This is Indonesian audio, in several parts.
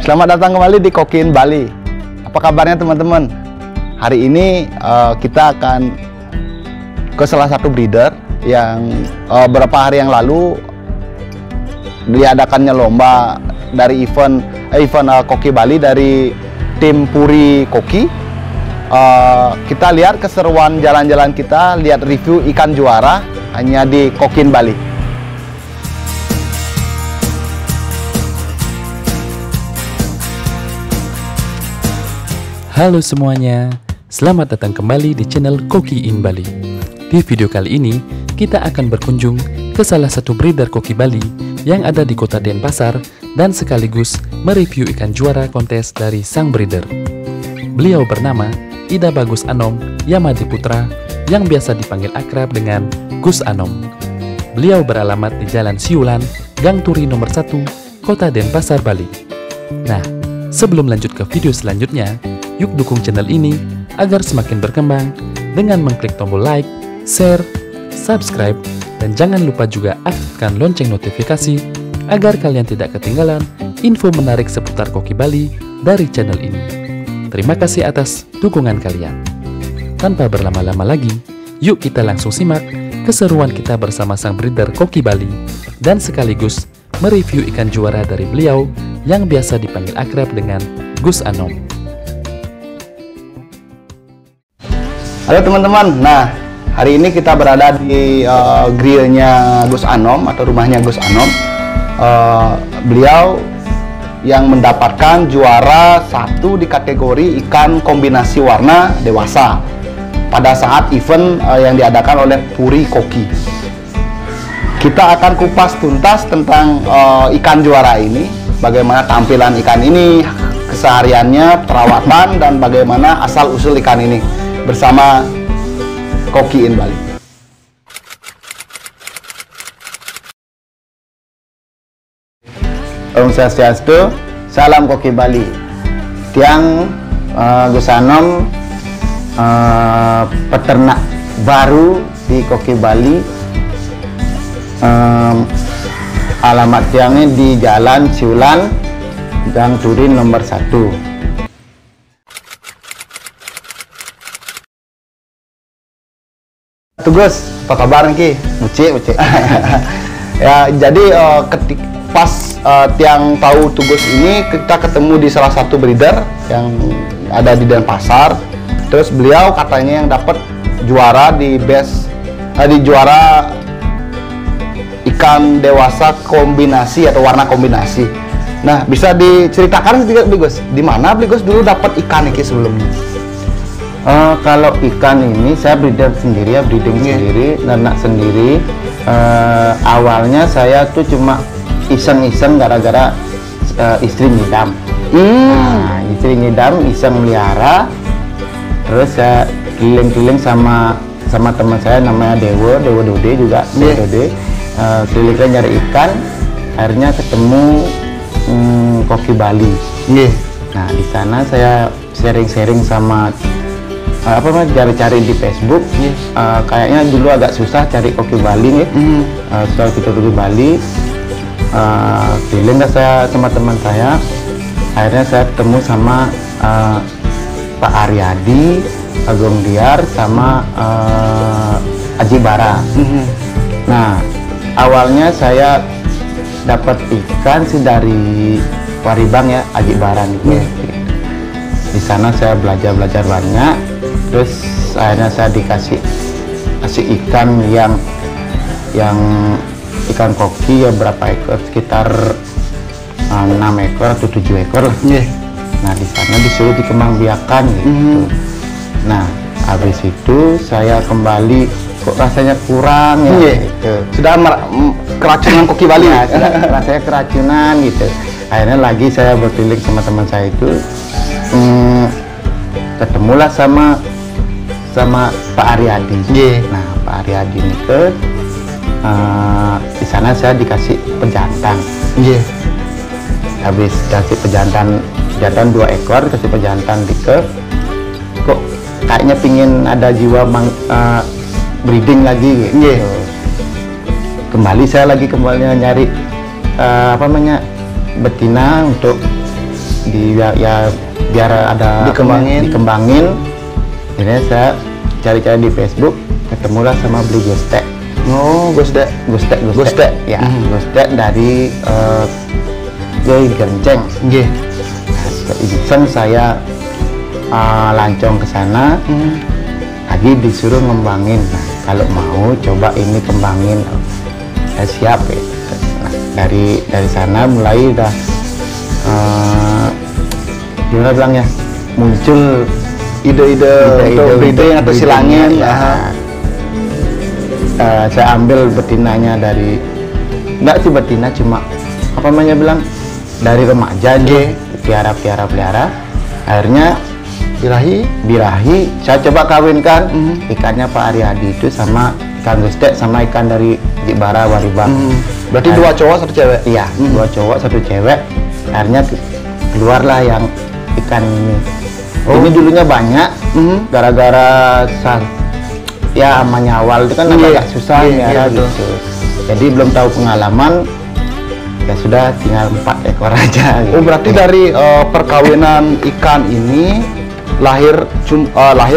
Selamat datang kembali di Koki in Bali. Apa kabarnya teman-teman? Hari ini kita akan ke salah satu breeder yang beberapa hari yang lalu diadakannya lomba dari event Koki Bali dari tim Puri Koki. Kita lihat keseruan jalan-jalan kita, lihat review ikan juara hanya di Koki in Bali. Halo semuanya, selamat datang kembali di channel Koki in Bali. Di video kali ini, kita akan berkunjung ke salah satu breeder koki Bali yang ada di kota Denpasar dan sekaligus mereview ikan juara kontes dari sang breeder. Beliau bernama Ida Bagus Anom Yamadi Putra yang biasa dipanggil akrab dengan Gus Anom. Beliau beralamat di Jalan Siulan, Gang Turi nomor 1, Kota Denpasar, Bali. Nah, sebelum lanjut ke video selanjutnya, yuk dukung channel ini agar semakin berkembang dengan mengklik tombol like, share, subscribe, dan jangan lupa juga aktifkan lonceng notifikasi agar kalian tidak ketinggalan info menarik seputar koki Bali dari channel ini. Terima kasih atas dukungan kalian. Tanpa berlama-lama lagi, yuk kita langsung simak keseruan kita bersama sang breeder koki Bali dan sekaligus mereview ikan juara dari beliau yang biasa dipanggil akrab dengan Gus Anom. Halo teman-teman, nah hari ini kita berada di grillnya Gus Anom atau rumahnya Gus Anom. Beliau yang mendapatkan juara 1 di kategori ikan kombinasi warna dewasa pada saat event yang diadakan oleh Puri Koki. Kita akan kupas tuntas tentang ikan juara ini, bagaimana tampilan ikan ini, kesehariannya, perawatan, dan bagaimana asal-usul ikan ini bersama Koki in Bali. Om Swastiastu, salam Koki Bali. Tiang Gus Anom peternak baru di Koki Bali. Alamat tiangnya di Jalan Siulan, Gang Turi nomor 1. Tugas, apa kabar Ki? Uci. Ya, jadi pas tiang tahu Tugas ini, kita ketemu di salah satu breeder yang ada di Denpasar. Terus beliau katanya yang dapat juara di juara ikan dewasa kombinasi atau warna kombinasi. Nah, bisa diceritakan sedikit Gus, di mana Gus dulu dapat ikan ini sebelumnya? Kalau ikan ini saya breeding sendiri ya, sendiri, ternak sendiri. Awalnya saya tuh cuma iseng-iseng gara-gara istri ngidam. Nah, istri ngidam iseng melihara. Terus saya keliling-keliling sama teman saya namanya Dewo Dode juga, Dode. Keliling nyari ikan, akhirnya ketemu Koki Bali. Nah, di sana saya sharing-sharing sama cari-cari di Facebook. Kayaknya dulu agak susah cari koki Bali nih. Soal kita koki Bali, keliling saya sama teman saya. Akhirnya saya ketemu sama Pak Aryadi, Agung Diar, sama Aji Bara. Nah, awalnya saya dapat ikan sih dari Waribang ya, Aji Bara nih. Di sana saya belajar banyak. Terus akhirnya saya dikasih ikan yang ikan koki ya, berapa ekor, sekitar 6 ekor atau 7 ekor lah. Nah, di sana disuruh dikembangbiakan gitu. Nah, habis itu saya kembali, kok rasanya kurang ya gitu. Sudah keracunan koki Bali ya, rasanya keracunan gitu. Akhirnya lagi saya berkeliling sama teman saya itu, ketemulah sama Pak Aryadi. Nah, Pak Aryadi ini di sana saya dikasih pejantan. Habis kasih pejantan 2 ekor, dikasih pejantan kok kayaknya pingin ada jiwa breeding lagi gitu. Kembali nyari betina untuk biar ada dikembangin. Jadi saya cari-cari di Facebook, ketemulah sama beli Gostek. Oh, Gostek Ya, Gostek dari dari Genceng. Nggih. Iseng saya lancong ke sana, lagi disuruh ngembangin. Nah, kalau mau coba ini kembangin, saya siap ya. Nah, dari sana mulai udah gimana bilangnya, muncul ide-ide untuk breeding atau silangin. Saya ambil betinanya dari, enggak sih betina, cuma apa namanya bilang, dari remaja aja, pelihara. Akhirnya birahi, saya coba kawinkan ikannya Pak Aryadi itu sama ikan Gostek sama ikan dari Jibara Waribang. Berarti 2 cowok 1 cewek? Iya, 2 cowok 1 cewek. Akhirnya keluarlah yang ikan ini. Ini dulunya banyak, gara-gara ya amanya awal itu kan agak susah ya gitu. Jadi belum tahu pengalaman, ya sudah tinggal 4 ekor aja gitu. Oh, berarti dari perkawinan ikan ini lahir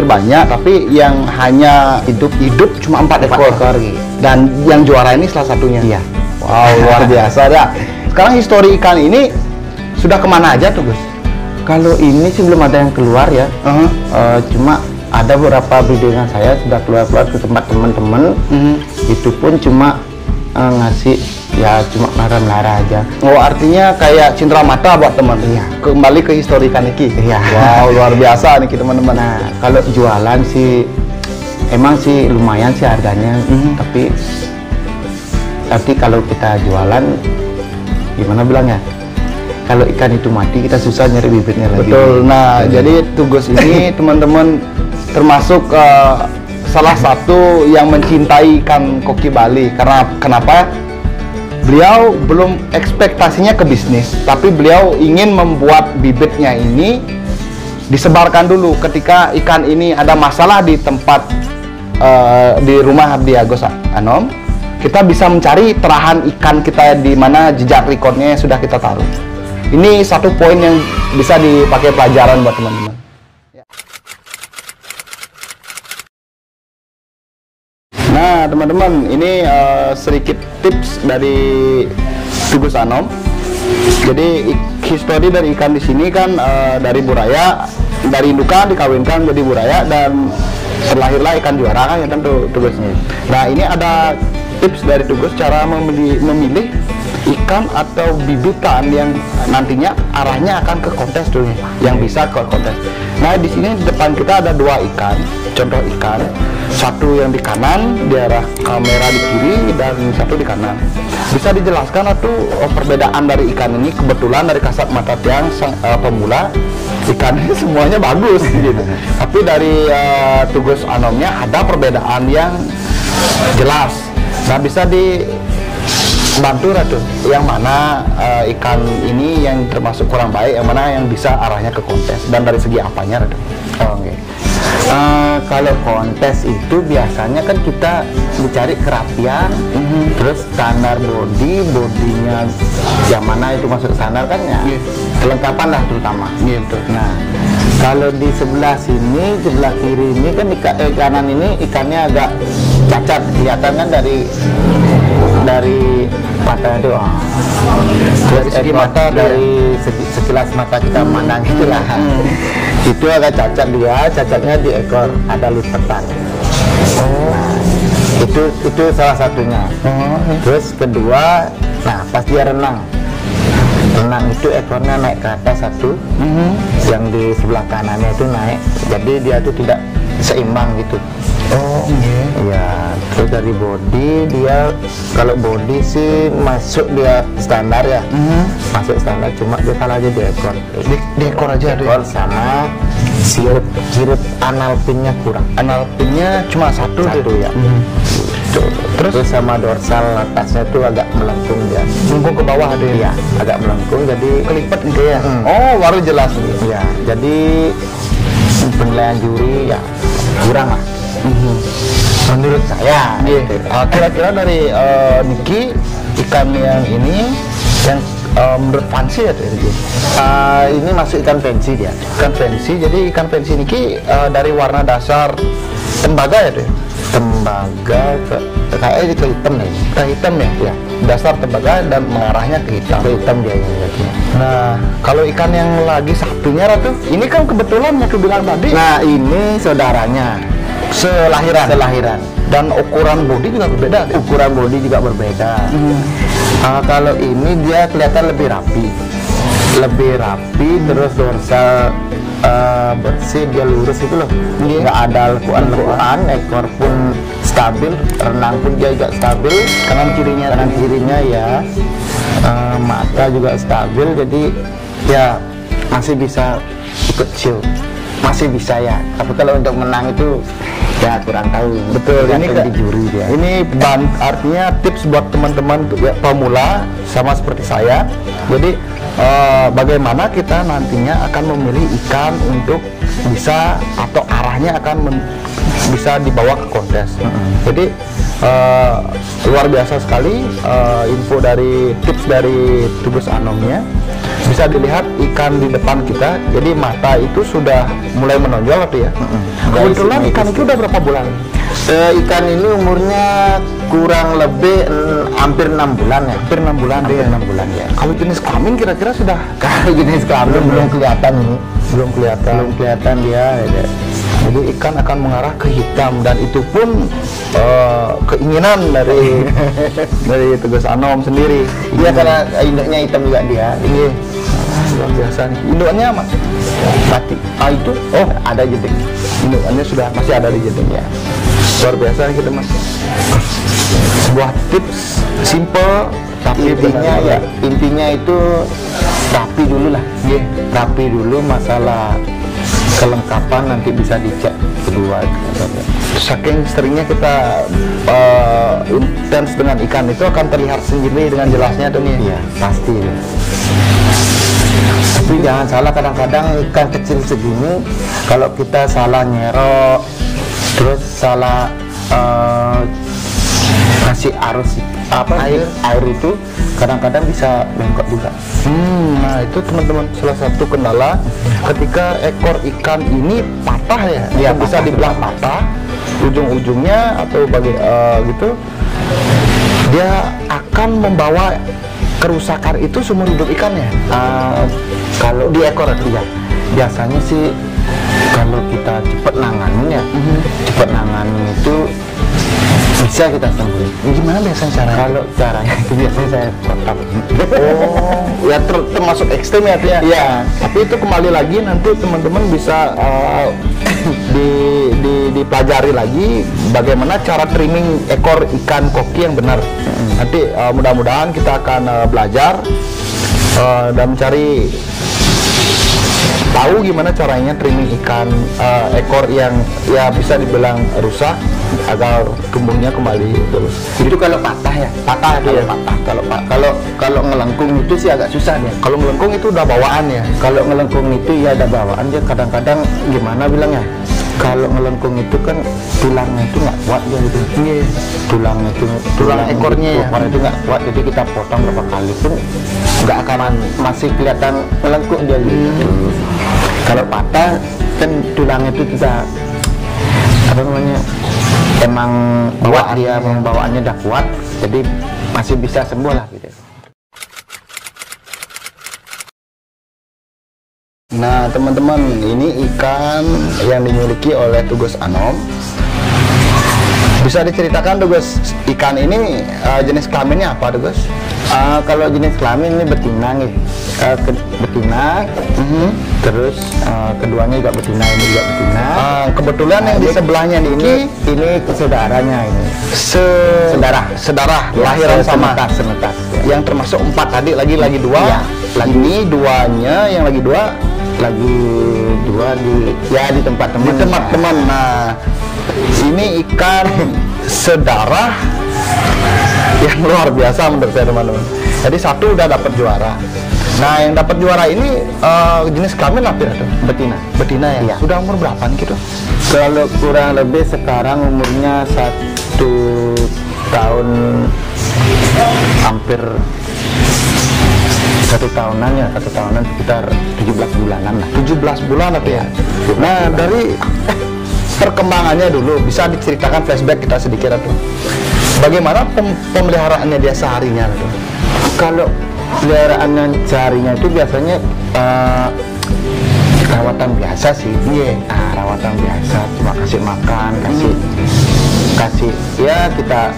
banyak, tapi yang hanya hidup cuma 4 ekor gitu. Dan yang juara ini salah satunya. Iya. Wow, luar biasa dah. Sekarang histori ikan ini sudah kemana aja tuh, Gus? Kalau ini sih belum ada yang keluar ya. Cuma ada beberapa breedingan saya sudah keluar ke tempat teman-teman. Itu pun cuma ngasih ya cuma melihara aja. Oh, artinya kayak cindera mata buat teman. Iya. Kembali ke histori ikan iki. Iya. Wow, luar biasa nih teman-teman. Nah, kalau jualan sih emang sih lumayan sih harganya, tapi kalau kita jualan gimana bilangnya? Kalau ikan itu mati, kita susah nyari bibitnya lagi. Betul. Nah, jadi Tugus ini teman-teman termasuk salah satu yang mencintai ikan koki Bali. Karena kenapa? Beliau belum ekspektasinya ke bisnis, tapi beliau ingin membuat bibitnya ini disebarkan dulu. Ketika ikan ini ada masalah di tempat di rumah Abdi Agus Anom, kita bisa mencari terahan ikan kita di mana jejak rekornya sudah kita taruh. Ini satu poin yang bisa dipakai pelajaran buat teman-teman. Nah, teman-teman, ini sedikit tips dari Tugus Anom. Jadi histori dari ikan di sini kan dari buraya, dari indukan dikawinkan jadi buraya dan terlahirlah ikan juara kan ya tentu Tugus. Nah, ini ada tips dari Tugus cara memilih ikan atau bibitan yang nantinya arahnya akan ke kontes tuh, yang bisa ke kontes. Nah, di sini di depan kita ada 2 ikan, contoh ikan. Satu yang di kanan di arah kamera di kiri dan satu di kanan. Bisa dijelaskan atau perbedaan dari ikan ini? Kebetulan dari kasat mata tiang pemula, ikan ini semuanya bagus gitu. Tapi dari Tugus Anomnya ada perbedaan yang jelas. Nah, bisa dibantu Ratu, yang mana ikan ini yang termasuk kurang baik, yang mana yang bisa arahnya ke kontes, dan dari segi apanya Ratu? Oke. Kalau kontes itu biasanya kan kita mencari kerapian, terus standar bodinya yang mana itu masuk standar kan ya, kelengkapan lah terutama. Gitu. Nah, kalau di sebelah sini, sebelah kiri ini kan kanan ini ikannya agak cacat, kelihatan kan dari mata itu, dari segi mata, dari sekilas mata kita mandang itulah. Itu agak cacat dia, cacatnya di ekor, ada lipatan. Nah, itu salah satunya. Terus kedua, nah pas dia renang itu ekornya naik ke atas satu, yang di sebelah kanannya itu naik, jadi dia itu tidak seimbang gitu. Ya, terus dari body dia, kalau body sih masuk dia standar ya, masuk standar, cuma dia kalah aja di ekor. Di ekor aja ekor sama sirip anal pinnya kurang. Anal pinnya cuma satu ya. Terus sama dorsal atasnya tuh agak melengkung dia. Melengkung ke bawah ada ya? Agak melengkung, jadi kelipet gitu ya. Oh, baru jelas nih. Ya, jadi penilaian juri ya kurang lah. Menurut saya. Kira-kira dari Niki, ikan yang ini yang menurut Fansi ya tuh ini? Ini masuk ikan pensi dia. Ikan pensi, jadi ikan pensi ini dari warna dasar tembaga ya tuh? Tembaga kayaknya ke hitam nih. Ke hitam ya? Ya. Dasar tembaga dan mengarahnya ke hitam. Ke hitam dia ini. Nah, kalau ikan yang lagi satunya Ratu, ini kan kebetulan yang aku bilang tadi. Nah, ini saudaranya selahiran. Dan ukuran bodi juga berbeda deh. Ukuran bodi juga berbeda. Kalau ini dia kelihatan lebih rapi, terus dorsal bersih, dia lurus itu loh. Nggak ada lekuan, ekor pun stabil, renang pun dia juga stabil. Kanan kirinya ya, mata juga stabil, jadi ya masih bisa ikut show, masih bisa ya. Tapi kalau untuk menang itu ya kurang tahu. Betul, ini di juri dia. Ini artinya tips buat teman-teman ya, pemula sama seperti saya. Jadi bagaimana kita nantinya akan memilih ikan untuk bisa atau arahnya akan bisa dibawa ke kontes. Jadi luar biasa sekali info dari tips dari Tugas Anomnya. Bisa dilihat ikan di depan kita, jadi mata itu sudah mulai menonjol tuh ya. Kebetulan ikan itu udah berapa bulan? Ikan ini umurnya kurang lebih hampir 6 bulan ya. Hampir 6 bulan deh. 6 bulan ya. Kalau jenis kelamin kira-kira sudah? Kalau jenis kelamin belum kelihatan ini. Belum kelihatan dia. Ya. Jadi ikan akan mengarah ke hitam dan itu pun keinginan dari dari Tugas Anom sendiri. Iya, karena induknya hitam juga dia. Iya. Luar biasa nih. Induknya mati. Itu ada jeding. Indukannya sudah masih ada di jeding ya. Luar biasa nih kita Mas. Sebuah tips simple tapi intinya itu rapi dulu lah. Rapi dulu, masalah kelengkapan nanti bisa dicek kedua. Saking seringnya kita intens dengan ikan itu akan terlihat sendiri dengan jelasnya tuh nih. Iya, pasti. Tapi jangan salah, kadang-kadang ikan kecil segini kalau kita salah nyerok, terus salah kasih arus air itu kadang-kadang bisa bengkok juga. Nah itu teman-teman salah satu kendala ketika ekor ikan ini patah ya, bisa dibilang patah ujung-ujungnya atau gitu, dia akan membawa kerusakan itu seumur hidup ikannya. Kalau di ekor ya biasanya sih kalau kita cepat nanganin ya, cepat nanganin itu bisa kita sembuh. Gimana biasanya caranya? Kalau caranya itu biasanya saya potong. Ya termasuk ekstrim ya, Iya. Tapi itu kembali lagi nanti teman-teman bisa dipelajari lagi bagaimana cara trimming ekor ikan koki yang benar. Nanti mudah-mudahan kita akan belajar dan mencari tahu gimana caranya trimming ikan ekor yang ya bisa dibilang rusak agar tumbuhnya kembali terus. Itu kalau patah ya, patah. Kalau ngelengkung itu sih agak susah ya. Kalau ngelengkung itu udah bawaan ya. Kalau ngelengkung itu ya ada bawaan dia, kadang-kadang gimana bilangnya? Kalau ngelengkung itu kan tulangnya itu nggak kuat dia gitu. Tulangnya itu tulang ekornya ya. Ekor itu nggak kuat, jadi kita potong berapa kali pun nggak akan masih kelihatan melengkung dia gitu. Kalau patah kan tulangnya itu bisa emang bawaannya udah kuat, jadi masih bisa sembuh lah gitu. Nah teman-teman, ini ikan yang dimiliki oleh Tugas Anom. Bisa diceritakan Tugas, ikan ini jenis kelaminnya apa Tugas? Kalau jenis kelamin ini betina nih, betina. Terus keduanya juga betina, ini juga betina. Kebetulan yang di sebelahnya ini saudaranya ini. Sedarah, lahiran sama. Semetas. Ya. Yang termasuk 4 tadi, lagi 2. Ya, ini duanya, yang lagi 2 di tempat teman. Di tempat teman. Nah, ini ikan sedarah yang luar biasa menurut saya teman-teman. Jadi satu udah dapat juara. Nah, yang dapat juara ini jenis kelamin apa ya? Betina ya? Iya. Sudah umur berapa gitu? Kalau kurang lebih sekarang umurnya 1 tahun hampir 1 1 tahunan ya, 1 tahunan sekitar 17 bulanan lah. 17 bulan atau ya? 17 Nah, bulan. dari perkembangannya dulu bisa diceritakan flashback kita sedikit atau bagaimana pemeliharaannya dia seharinya atau? Kalau peliharaan seharinya itu biasanya rawatan biasa sih. Iya. Nah, rawatan biasa, cuma kasih makan, kasih ya kita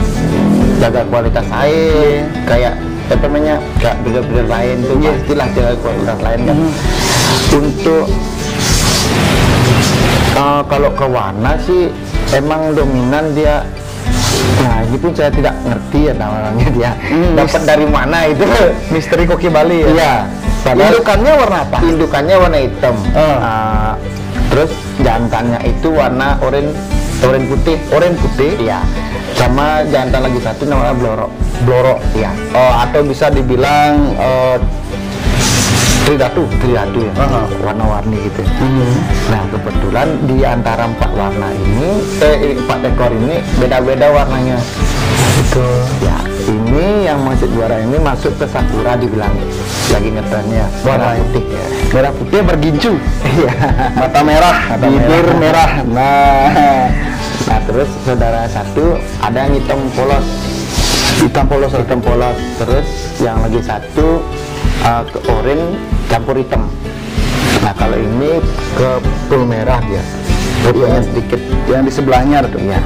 jaga kualitas air, kayak apa namanya, kayak breeder lain tuh pastilah jaga kualitas lain kan. Untuk kalau ke warna sih emang dominan dia. Nah, ini pun saya tidak ngerti ya namanya dia. Dapat dari mana itu? Misteri koki Bali ya? Iya. Padahal Indukannya warna apa? indukannya warna hitam. Terus jantannya itu warna oranye putih. Oranye putih. Iya. Sama jantan lagi satu namanya bloro. Bloro. Iya. Atau bisa dibilang Tridatu ya. Aha. Warna-warni gitu. Nah, kebetulan di antara 4 warna ini, 4 ekor ini beda-beda warnanya. Betul. Ya, ini yang masuk juara ini masuk ke Sakura dibilang lagi ngetrennya warna putih ya. Merah putih bergincu. Iya. Mata merah, Mata bibir merah. Nah, Nah, terus saudara satu ada yang hitam polos. hitam polos. Terus yang lagi satu ke oranye campur hitam. Nah, kalau ini ke full merah dia. Rupanya sedikit. Yang di sebelahnya tuh. Iya.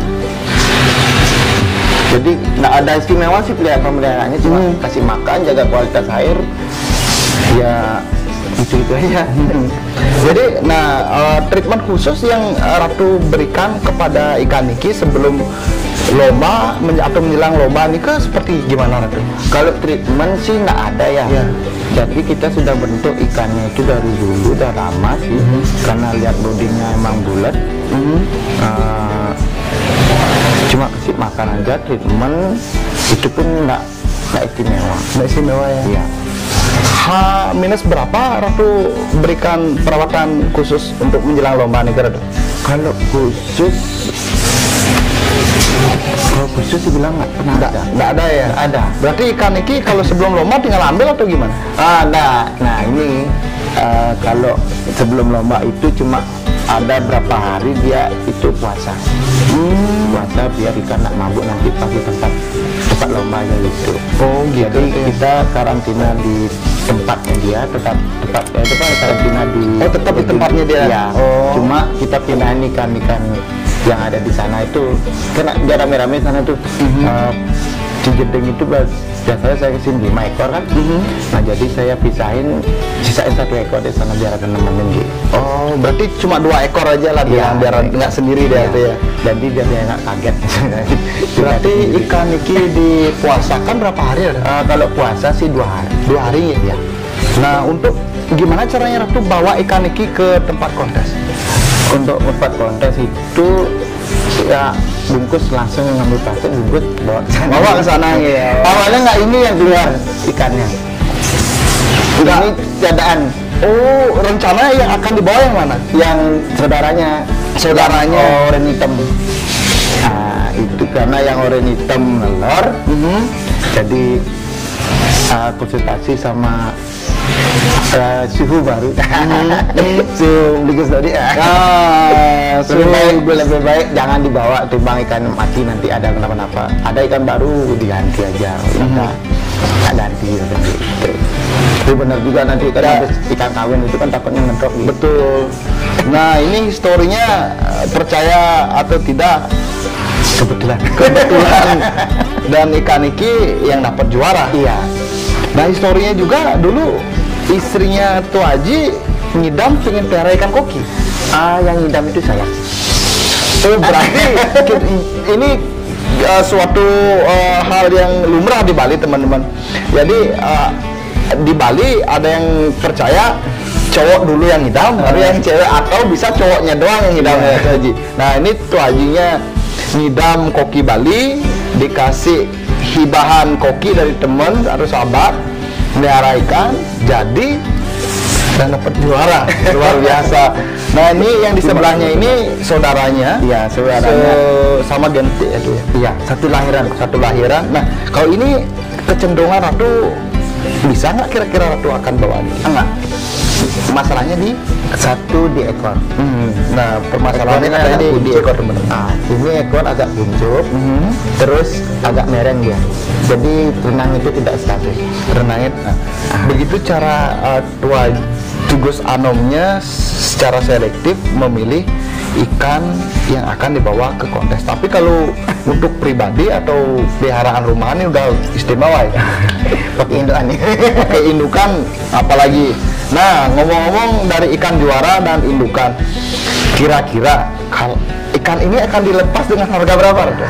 Jadi nggak ada istimewa sih pemeliharaannya, cuma kasih makan, jaga kualitas air, ya itu aja. Jadi, treatment khusus yang Ratu berikan kepada ikan niki sebelum lomba atau menjelang lomba ini seperti gimana Ratu? Kalau treatment sih nggak ada ya. Iya. Jadi kita sudah bentuk ikannya itu dari dulu, udah lama sih, karena lihat bodinya emang bulat. Cuma kasih makan aja, treatment itu pun nggak istimewa. Nggak istimewa ya? Iya. H- berapa Ratu berikan perawatan khusus untuk menjelang lomba nih Ratu? Kalau khusus dibilang nggak pernah ada. Nggak ada ya? Nggak ada. Berarti ikan niki kalau sebelum lomba tinggal ambil atau gimana? Nah ini kalau sebelum lomba itu cuma ada berapa hari dia itu puasa. Puasa biar ikan nggak mabuk nanti pas di tempat lombanya gitu. Oh gitu. Jadi kita karantina di tempatnya dia, tetap karantina di. Oh, tetap di tempatnya dia. Ya. Oh. Cuma kita pindahin ikan-ikan yang ada di sana itu, kena dia rame-rame sana tuh. Cijedeng itu biasanya saya kesini 5 ekor kan. Nah, jadi saya sisain 1 ekor di sana biar ada nemenin gitu. Oh, berarti cuma 2 ekor aja lah Iya, biar nggak sendiri dia itu ya. Jadi dia nggak kaget. Berarti ikan niki dipuasakan berapa hari ada? Kalau puasa sih 2 hari. 2 hari ya. Nah, untuk gimana caranya Ratu bawa ikan niki ke tempat kontes? Untuk tempat kontes itu ya bungkus langsung ngambil plastik, bungkus bawa ke sana. Ya. Awalnya nggak ini yang keluar ikannya. Enggak. Ini dadaan. Oh, rencana yang akan dibawa yang mana? Yang saudaranya. Oranye hitam. Nah, itu karena yang oranye hitam nelor. Jadi konsultasi sama suhu baru. Suhu Ligus tadi. Lebih baik jangan dibawa timbang ikan mati nanti ada kenapa-napa. Ada ikan baru diganti aja. Udah ganti gitu. Tapi benar juga nanti ikan kawin itu kan takutnya ngedrop gitu. Betul. Nah, ini historinya percaya atau tidak Kebetulan. Dan ikan niki yang dapat juara. Iya. Nah, historinya juga dulu istrinya Tuh Haji ngidam pengen pelihara ikan koki. Yang ngidam itu saya. Oh, berarti ini suatu hal yang lumrah di Bali, teman-teman. Jadi di Bali ada yang percaya cowok dulu yang ngidam, baru yang cewek, atau bisa cowoknya doang yang ngidam ya Tuh Haji. Nah, ini Tuh Hajinya ngidam koki Bali, dikasih hibahan koki dari teman atau sahabat, melihara ikan, jadi dan dapat juara. Luar biasa. Nah, ini yang di sebelahnya ini saudaranya. Iya, saudaranya. Sama gentik itu ya. Iya, satu lahiran. Nah, kalau ini kecenderungan Ratu Bisa nggak kira-kira Ratu akan bawa ini? Enggak. Masalahnya di Satu di ekor. nah permasalahannya Ekornya katanya agak di buncit. ekor teman-teman. Nah, ini ekor agak buncuk, terus agak mereng dia. Jadi renang itu tidak stabil. Renangnya. Nah, begitu cara tua Gus Anomnya secara selektif memilih ikan yang akan dibawa ke kontes. Tapi kalau untuk pribadi atau peliharaan rumahan ini udah istimewa ya. Pakai indukan nih. Pakai indukan apalagi. Nah, ngomong-ngomong dari ikan juara dan indukan, kira-kira kalau ikan ini akan dilepas dengan harga berapa? Ratu?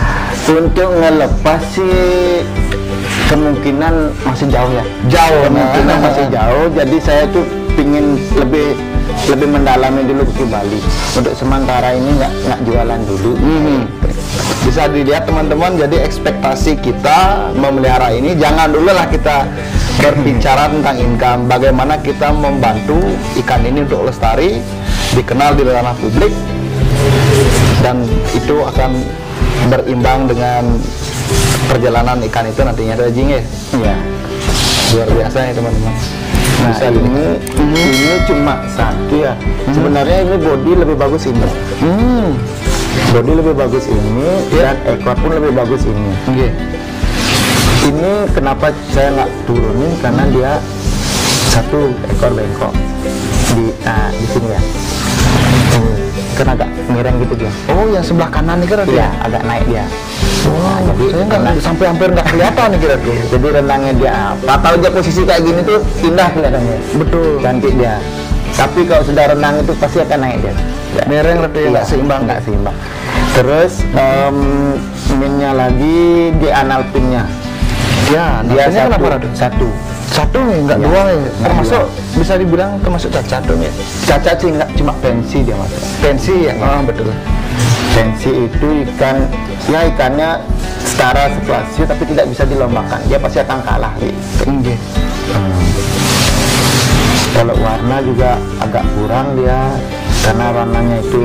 Untuk ngelepas sih kemungkinan masih jauh ya. Jauh, Kemungkinan masih jauh. Jadi saya tuh pingin lebih mendalami dulu ke Bali. Untuk sementara ini nggak jualan dulu. Bisa dilihat teman-teman, jadi ekspektasi kita memelihara ini jangan dulu lah kita berbicara tentang income, bagaimana kita membantu ikan ini untuk lestari, dikenal di ranah publik, dan itu akan berimbang dengan perjalanan ikan itu nantinya ada Jing ya. Iya. Luar biasa ya teman-teman. Nah, Bisa ini cuma satu ya. Sebenarnya ini body lebih bagus ini. Body lebih bagus ini dan ekor pun lebih bagus ini. Oke. Ini kenapa saya nggak turunin karena dia satu ekor bengkok di sini ya. Ini kan agak miring gitu dia. Oh, yang sebelah kanan nih kan ada. Iya, agak naik dia. Wow, jadi saya nggak sampai hampir nggak kelihatan nih kira-kira. Jadi renangnya dia apa? Tahu aja posisi kayak gini tuh indah kelihatannya. Betul. Cantik dia. Tapi kalau sudah renang itu pasti akan naik dia. Mereng Ratu ya, nggak seimbang. Nggak seimbang. Terus minnya lagi di anal pinnya. Ya, Dia dia satu, kenapa Ratu? satu nih, nggak Iya, dua nih. nggak Termasuk bisa dibilang termasuk cacat dong ya. cacat sih nggak, cuma pensi dia mas. Pensi ya. Oh, betul. Pensi itu ikan, ya ikannya setara situasi tapi tidak bisa dilombakan. Dia pasti akan kalah gitu. Oke. Kalau warna juga agak kurang dia, karena warnanya itu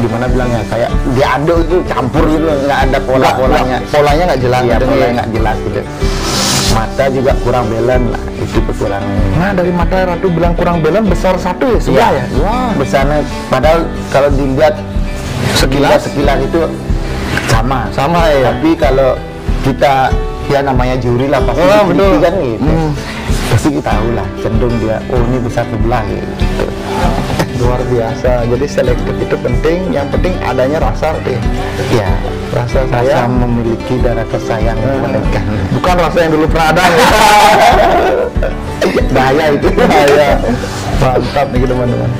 gimana bilangnya, kayak diaduk itu campur gitu, nggak ada pola-polanya. Polanya nggak jelas. Iya, gitu polanya ya. nggak jelas gitu. Mata juga kurang balance lah, itu kekurangannya. Nah, dari mata Ratu bilang kurang balance, besar satu ya sebelah ya. Wah, besarnya padahal kalau dilihat sekilas itu sama. Sama ya. Tapi kalau kita ya namanya juri lah pasti Oh, diteliti betul. kan gitu. Pasti kita tahu lah cenderung dia, oh ini besar sebelah gitu. Luar biasa. Jadi selektif itu penting. Yang penting adanya rasa deh. Ya, Rasa saya sayang. memiliki darah kesayang kepada ikan. Bukan rasa yang dulu pernah ada. Ya. Bahaya itu. Bahaya. Mantap nih teman-teman.